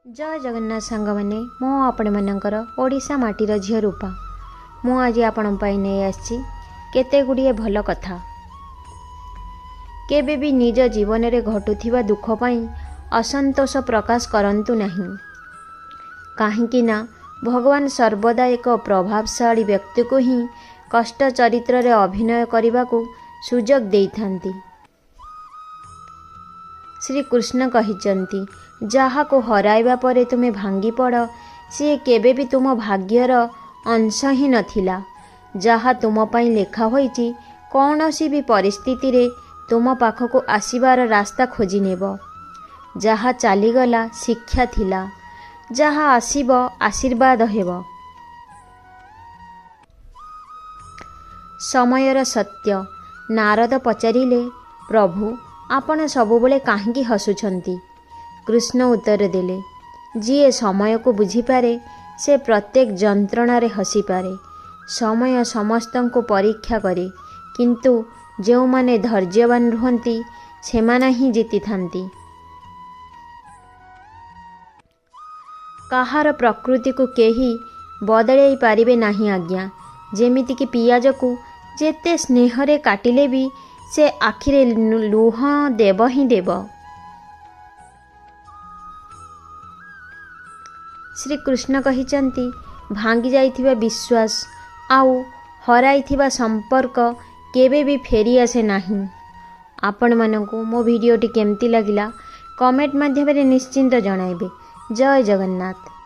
जय जगन्नाथ सांग मैंने मो आपण मानकर ओडिशा माटीर झील रूपा मु आज आपण नहीं आसी केते गुड़िए भल कथा। केबे भी निज जीवन रे घटुथिबा दुख पाई असंतोष प्रकाश करंतु नहीं, काहेकि ना भगवान सर्वदा एक प्रभावशाली व्यक्ति को ही कष्ट चरित्र रे अभिनय करने को सुजोग देइथांती। श्री कृष्ण कहिचंती, जहा को हराइबा परे तुमे भांगी पड़ सी केबे भी तुम भाग्यर अंश ही नथिला। जहा तुम पाई लेखा होईची कौनसी भी परिस्थिति रे तुम पाखको आसीबार रास्ता खोजी नेब। जहा चालीगला शिक्षा थिला, जहा आसीब आशीर्वाद हेब। समयर सत्य। नारद पचारिले, प्रभु आपण सबुबले काहेकि हसुछंती? कृष्ण उत्तर देले, जीए समय को बुझीपारे से प्रत्येक जंत्रणा रे हसी पारे। समय समस्तन को परीक्षा करे, किंतु जो माने धैर्यवान रुहंती सेमाने ही जीति थांती। कहार प्रकृति को केही बदलई पारिबे नाही आज्ञा। जेमिति कि पियाज को जेते स्नेह रे काटिले भी से आखिरे लुह देव ही देव। श्री कृष्ण कहिचंती, भांगी जाइथिबा विश्वास आउ हराइथिबा संपर्क केबे भी फेरी आसे नाही। आपण मानकु मो वीडियोटी केमती लागिला कमेंट माध्यम रे निश्चिंत जणाइबे। जय जगन्नाथ।